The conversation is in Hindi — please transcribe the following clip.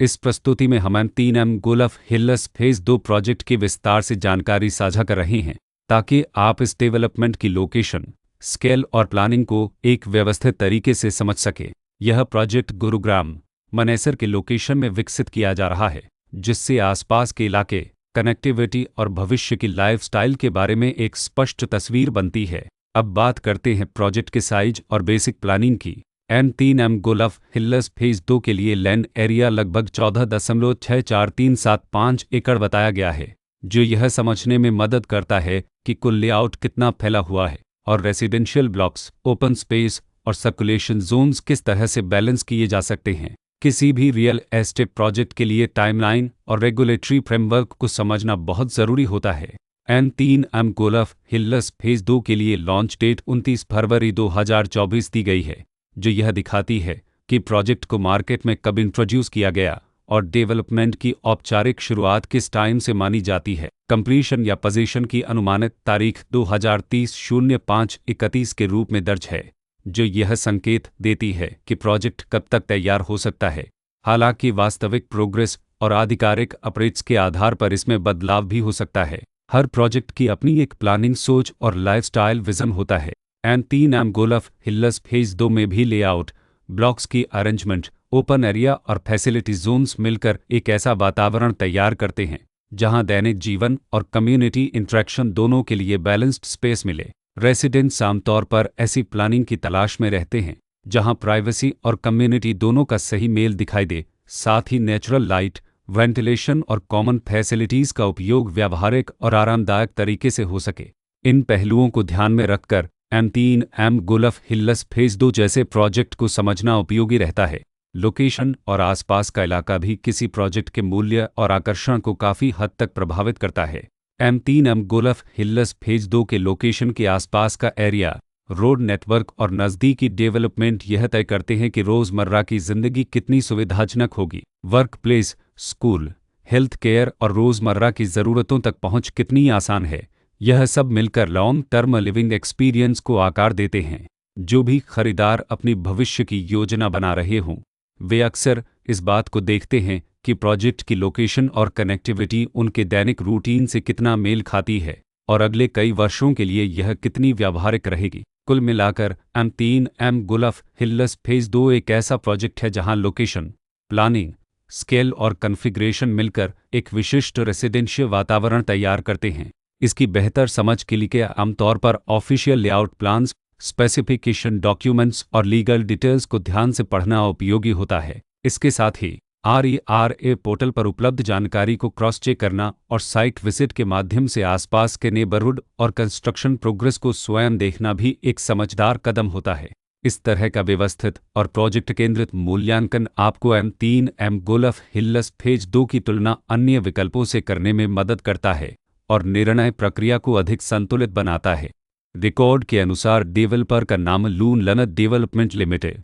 इस प्रस्तुति में हम M3M golf hills phase 2 project की विस्तार से जानकारी साझा कर रहे हैं ताकि आप इस डेवलपमेंट की लोकेशन, स्केल और प्लानिंग को एक व्यवस्थित तरीके से समझ सकें। यह प्रोजेक्ट गुरुग्राम, मनेसर के लोकेशन में विकसित किया जा रहा है, जिससे आसपास के इलाके, कनेक्टिविटी और भविष्य की लाइफस्टाइल के बारे में एक स्पष्ट तस्वीर बनती है। अब बात करते हैं प्रोजेक्ट के साइज और बेसिक प्लानिंग की। M3M गोल्फ हिल्स फेज 2 के लिए लैंड एरिया लगभग 14.64375 एकड़ बताया गया है, जो यह समझने में मदद करता है कि कुल लेआउट कितना फैला हुआ है और रेसिडेंशियल ब्लॉक्स, ओपन स्पेस और सर्कुलेशन जोन्स किस तरह से बैलेंस किए जा सकते हैं। किसी भी रियल एस्टेट प्रोजेक्ट के लिए टाइमलाइन और रेगुलेटरी फ्रेमवर्क को समझना बहुत ज़रूरी होता है। M3M गोल्फ हिल्स फेज 2 के लिए लॉन्च डेट 29 फरवरी 2024 दी गई है, जो यह दिखाती है कि प्रोजेक्ट को मार्केट में कब इंट्रोड्यूस किया गया और डेवलपमेंट की औपचारिक शुरुआत किस टाइम से मानी जाती है। कंप्लीशन या पोजीशन की अनुमानित तारीख 2030-05-31 के रूप में दर्ज है, जो यह संकेत देती है कि प्रोजेक्ट कब तक तैयार हो सकता है। हालांकि वास्तविक प्रोग्रेस और आधिकारिक अपडेट्स के आधार पर इसमें बदलाव भी हो सकता है। हर प्रोजेक्ट की अपनी एक प्लानिंग सोच और लाइफस्टाइल विजन होता है। M3M गोल्फ हिल्स फेज 2 में भी लेआउट, ब्लॉक्स की अरेंजमेंट, ओपन एरिया और फैसिलिटी जोन्स मिलकर एक ऐसा वातावरण तैयार करते हैं जहां दैनिक जीवन और कम्युनिटी इंटरेक्शन दोनों के लिए बैलेंस्ड स्पेस मिले। रेसिडेंट्स आमतौर पर ऐसी प्लानिंग की तलाश में रहते हैं जहां प्राइवेसी और कम्युनिटी दोनों का सही मेल दिखाई दे, साथ ही नेचुरल लाइट, वेंटिलेशन और कॉमन फैसिलिटीज़ का उपयोग व्यावहारिक और आरामदायक तरीके से हो सके। इन पहलुओं को ध्यान में रखकर M3M गोल्फ हिल्स फेज 2 जैसे प्रोजेक्ट को समझना उपयोगी रहता है। लोकेशन और आसपास का इलाका भी किसी प्रोजेक्ट के मूल्य और आकर्षण को काफ़ी हद तक प्रभावित करता है। M3M गोल्फ हिल्स फेज 2 के लोकेशन के आसपास का एरिया, रोड नेटवर्क और नज़दीकी डेवलपमेंट यह तय करते हैं कि रोज़मर्रा की ज़िंदगी कितनी सुविधाजनक होगी। Work place, school, health care और रोज़मर्रा की ज़रूरतों तक पहुँच कितनी आसान है। यह सब मिलकर लॉन्ग टर्म लिविंग एक्सपीरियंस को आकार देते हैं। जो भी खरीदार अपनी भविष्य की योजना बना रहे हों, वे अक्सर इस बात को देखते हैं कि प्रोजेक्ट की लोकेशन और कनेक्टिविटी उनके दैनिक रूटीन से कितना मेल खाती है और अगले कई वर्षों के लिए यह कितनी व्यावहारिक रहेगी। कुल मिलाकर M3M गोल्फ हिल्स फेज 2 एक ऐसा प्रोजेक्ट है जहां लोकेशन, प्लानिंग, स्केल और कॉन्फ़िगरेशन मिलकर एक विशिष्ट रेसिडेंशियल वातावरण तैयार करते हैं। इसकी बेहतर समझ के लिए आमतौर पर official layout plans, specification documents और लीगल डिटेल्स को ध्यान से पढ़ना उपयोगी होता है। इसके साथ ही RERA पोर्टल पर उपलब्ध जानकारी को क्रॉस चेक करना और साइट विजिट के माध्यम से आसपास के नेबरहुड और कंस्ट्रक्शन प्रोग्रेस को स्वयं देखना भी एक समझदार कदम होता है। इस तरह का व्यवस्थित और प्रोजेक्ट केंद्रित मूल्यांकन आपको M3M गोल्फ हिल्स फेज 2 की तुलना अन्य विकल्पों से करने में मदद करता है और निर्णय प्रक्रिया को अधिक संतुलित बनाता है। रिकॉर्ड के अनुसार डेवलपर का नाम लून लनत डेवलपमेंट लिमिटेड